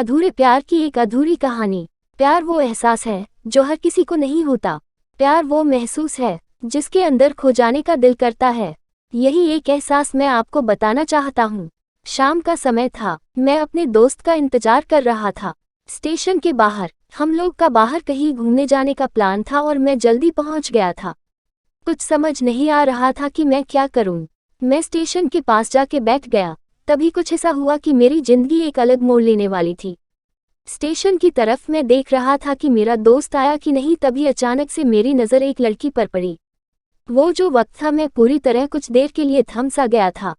अधूरे प्यार की एक अधूरी कहानी। प्यार वो एहसास है जो हर किसी को नहीं होता। प्यार वो महसूस है जिसके अंदर खो जाने का दिल करता है। यही एक एहसास मैं आपको बताना चाहता हूँ। शाम का समय था, मैं अपने दोस्त का इंतजार कर रहा था। स्टेशन के बाहर हम लोग का बाहर कहीं घूमने जाने का प्लान था और मैं जल्दी पहुंच गया था। कुछ समझ नहीं आ रहा था कि मैं क्या करूं। मैं स्टेशन के पास जाके बैठ गया। तभी कुछ ऐसा हुआ कि मेरी जिंदगी एक अलग मोड़ लेने वाली थी। स्टेशन की तरफ मैं देख रहा था कि मेरा दोस्त आया कि नहीं, तभी अचानक से मेरी नज़र एक लड़की पर पड़ी। वो जो वक्त था, मैं पूरी तरह कुछ देर के लिए थम सा गया था।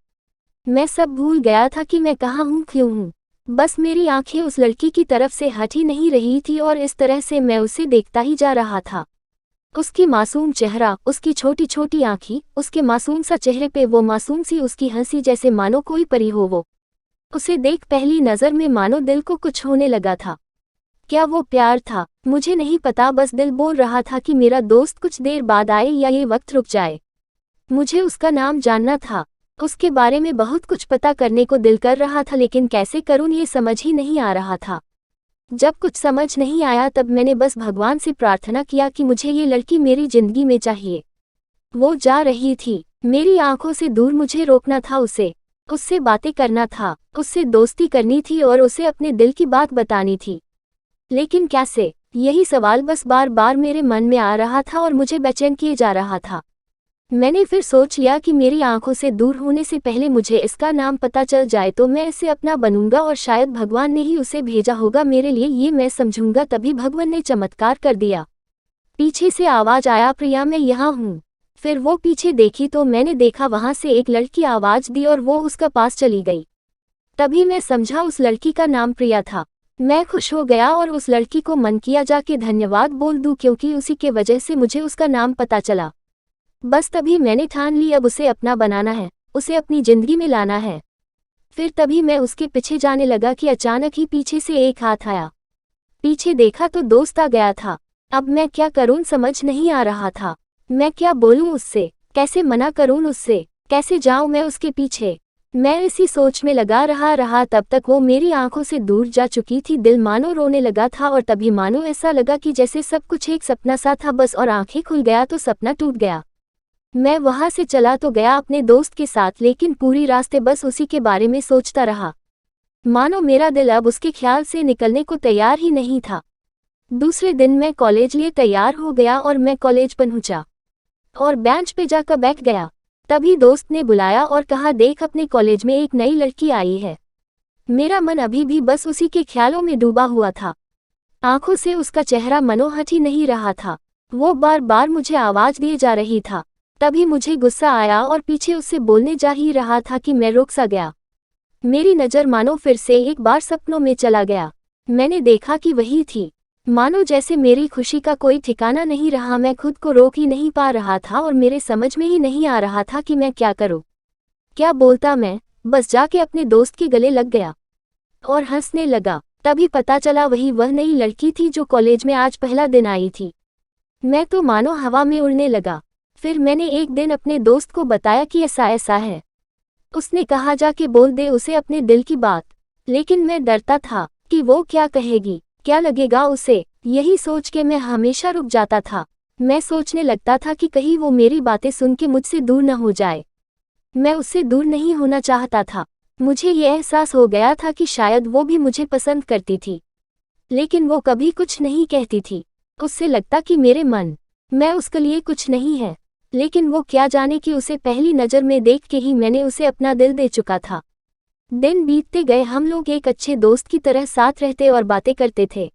मैं सब भूल गया था कि मैं कहाँ हूँ, क्यों हूँ। बस मेरी आंखें उस लड़की की तरफ से हट ही नहीं रही थी और इस तरह से मैं उसे देखता ही जा रहा था। उसकी मासूम चेहरा, उसकी छोटी छोटी आंखें, उसके मासूम सा चेहरे पे वो मासूम सी उसकी हंसी, जैसे मानो कोई परी हो वो। उसे देख पहली नज़र में मानो दिल को कुछ होने लगा था। क्या वो प्यार था? मुझे नहीं पता, बस दिल बोल रहा था कि मेरा दोस्त कुछ देर बाद आए या ये वक्त रुक जाए। मुझे उसका नाम जानना था, उसके बारे में बहुत कुछ पता करने को दिल कर रहा था, लेकिन कैसे करूं ये समझ ही नहीं आ रहा था। जब कुछ समझ नहीं आया तब मैंने बस भगवान से प्रार्थना किया कि मुझे ये लड़की मेरी जिंदगी में चाहिए। वो जा रही थी, मेरी आंखों से दूर, मुझे रोकना था उससे बातें करना था, उससे दोस्ती करनी थी और उसे अपने दिल की बात बतानी थी। लेकिन कैसे? यही सवाल बस बार बार मेरे मन में आ रहा था और मुझे बेचैन किए जा रहा था। मैंने फिर सोच लिया कि मेरी आंखों से दूर होने से पहले मुझे इसका नाम पता चल जाए तो मैं इसे अपना बनूंगा और शायद भगवान ने ही उसे भेजा होगा मेरे लिए, ये मैं समझूंगा। तभी भगवान ने चमत्कार कर दिया। पीछे से आवाज आया, प्रिया मैं यहाँ हूँ। फिर वो पीछे देखी तो मैंने देखा वहां से एक लड़की आवाज दी और वो उसका पास चली गई। तभी मैं समझा उस लड़की का नाम प्रिया था। मैं खुश हो गया और उस लड़की को मन किया जाके धन्यवाद बोल दूं, क्योंकि उसी के वजह से मुझे उसका नाम पता चला। बस तभी मैंने ठान ली, अब उसे अपना बनाना है, उसे अपनी जिंदगी में लाना है। फिर तभी मैं उसके पीछे जाने लगा कि अचानक ही पीछे से एक हाथ आया। पीछे देखा तो दोस्त आ गया था। अब मैं क्या करूं समझ नहीं आ रहा था। मैं क्या बोलूं उससे, कैसे मना करूं उससे, कैसे जाऊं मैं उसके पीछे। मैं इसी सोच में लगा रहा तब तक वो मेरी आंखों से दूर जा चुकी थी। दिल मानो रोने लगा था और तभी मानो ऐसा लगा कि जैसे सब कुछ एक सपना सा था बस, और आंखें खुल गया तो सपना टूट गया। मैं वहां से चला तो गया अपने दोस्त के साथ, लेकिन पूरी रास्ते बस उसी के बारे में सोचता रहा। मानो मेरा दिल अब उसके ख्याल से निकलने को तैयार ही नहीं था। दूसरे दिन मैं कॉलेज लिए तैयार हो गया और मैं कॉलेज पहुंचा और बेंच पे जाकर बैठ गया। तभी दोस्त ने बुलाया और कहा, देख अपने कॉलेज में एक नई लड़की आई है। मेरा मन अभी भी बस उसी के ख्यालों में डूबा हुआ था। आंखों से उसका चेहरा मनोहर ही नहीं रहा था। वो बार बार मुझे आवाज दिए जा रही था। तभी मुझे गुस्सा आया और पीछे उससे बोलने जा ही रहा था कि मैं रुक सा गया। मेरी नज़र मानो फिर से एक बार सपनों में चला गया। मैंने देखा कि वही थी। मानो जैसे मेरी खुशी का कोई ठिकाना नहीं रहा। मैं खुद को रोक ही नहीं पा रहा था और मेरे समझ में ही नहीं आ रहा था कि मैं क्या करूं, क्या बोलता। मैं बस जाके अपने दोस्त के गले लग गया और हंसने लगा। तभी पता चला वह नई लड़की थी जो कॉलेज में आज पहला दिन आई थी। मैं तो मानो हवा में उड़ने लगा। फिर मैंने एक दिन अपने दोस्त को बताया कि ऐसा ऐसा है। उसने कहा, जाके बोल दे उसे अपने दिल की बात। लेकिन मैं डरता था कि वो क्या कहेगी, क्या लगेगा उसे। यही सोच के मैं हमेशा रुक जाता था। मैं सोचने लगता था कि कहीं वो मेरी बातें सुन के मुझसे दूर न हो जाए। मैं उससे दूर नहीं होना चाहता था। मुझे ये एहसास हो गया था कि शायद वो भी मुझे पसंद करती थी, लेकिन वो कभी कुछ नहीं कहती थी। उससे लगता कि मैं उसके लिए कुछ नहीं है। लेकिन वो क्या जाने कि उसे पहली नज़र में देख के ही मैंने उसे अपना दिल दे चुका था। दिन बीतते गए, हम लोग एक अच्छे दोस्त की तरह साथ रहते और बातें करते थे,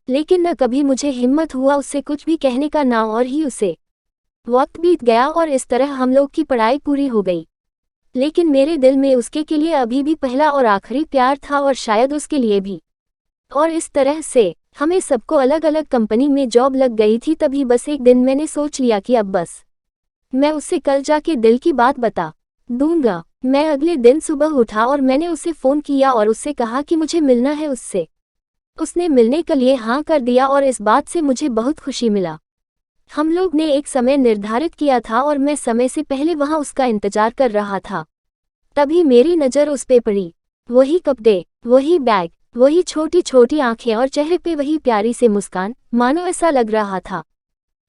लेकिन न कभी मुझे हिम्मत हुआ उससे कुछ भी कहने का, ना और ही उसे। वक्त बीत गया और इस तरह हम लोग की पढ़ाई पूरी हो गई, लेकिन मेरे दिल में उसके के लिए अभी भी पहला और आखिरी प्यार था और शायद उसके लिए भी। और इस तरह से हमें सबको अलग अलग कंपनी में जॉब लग गई थी। तभी बस एक दिन मैंने सोच लिया कि अब बस मैं उससे कल जाके दिल की बात बता दूंगा। मैं अगले दिन सुबह उठा और मैंने उसे फ़ोन किया और उससे कहा कि मुझे मिलना है उससे। उसने मिलने के लिए हाँ कर दिया और इस बात से मुझे बहुत खुशी मिला। हम लोग ने एक समय निर्धारित किया था और मैं समय से पहले वहाँ उसका इंतजार कर रहा था। तभी मेरी नज़र उस पे पड़ी। वही कपड़े, वही बैग, वही छोटी छोटी आंखें और चेहरे पे वही प्यारी से मुस्कान, मानो ऐसा लग रहा था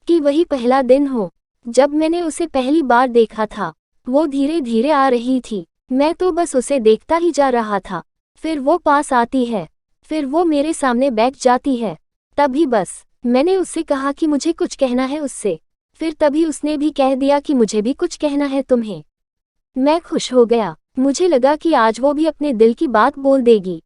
कि वही पहला दिन हो जब मैंने उसे पहली बार देखा था। वो धीरे धीरे आ रही थी, मैं तो बस उसे देखता ही जा रहा था। फिर वो पास आती है, फिर वो मेरे सामने बैठ जाती है। तभी बस मैंने उससे कहा कि मुझे कुछ कहना है उससे। फिर तभी उसने भी कह दिया कि मुझे भी कुछ कहना है तुम्हें। मैं खुश हो गया, मुझे लगा कि आज वो भी अपने दिल की बात बोल देगी।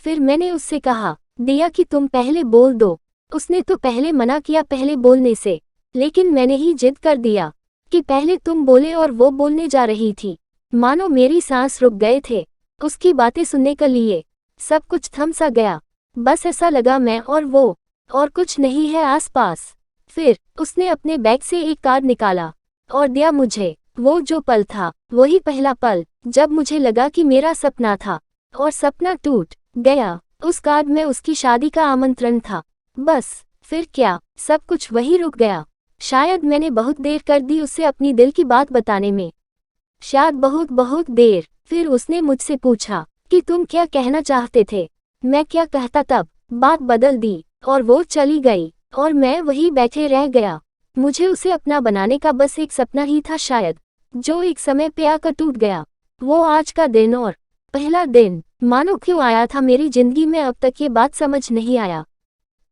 फिर मैंने उससे कहा दिया कि तुम पहले बोल दो। उसने तो पहले मना किया पहले बोलने से, लेकिन मैंने ही जिद कर दिया कि पहले तुम बोले और वो बोलने जा रही थी। मानो मेरी सांस रुक गए थे उसकी बातें सुनने के लिए। सब कुछ थम सा गया, बस ऐसा लगा मैं और वो, और कुछ नहीं है आसपास। फिर उसने अपने बैग से एक कार्ड निकाला और दिया मुझे। वो जो पल था वही पहला पल जब मुझे लगा कि मेरा सपना था और सपना टूट गया। उस कार्ड में उसकी शादी का आमंत्रण था। बस फिर क्या, सब कुछ वही रुक गया। शायद मैंने बहुत देर कर दी उसे अपनी दिल की बात बताने में, शायद बहुत बहुत देर। फिर उसने मुझसे पूछा कि तुम क्या कहना चाहते थे। मैं क्या कहता, तब बात बदल दी और वो चली गई और मैं वहीं बैठे रह गया। मुझे उसे अपना बनाने का बस एक सपना ही था शायद, जो एक समय पे आकर टूट गया। वो आज का दिन और पहला दिन मानो क्यों आया था मेरी जिंदगी में, अब तक ये बात समझ नहीं आया।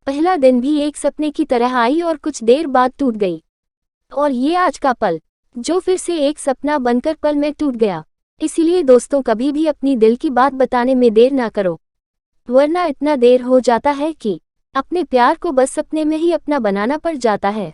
पहला दिन भी एक सपने की तरह आई और कुछ देर बाद टूट गई। और ये आज का पल जो फिर से एक सपना बनकर पल में टूट गया। इसीलिए दोस्तों, कभी भी अपनी दिल की बात बताने में देर ना करो, वरना इतना देर हो जाता है कि अपने प्यार को बस सपने में ही अपना बनाना पड़ जाता है।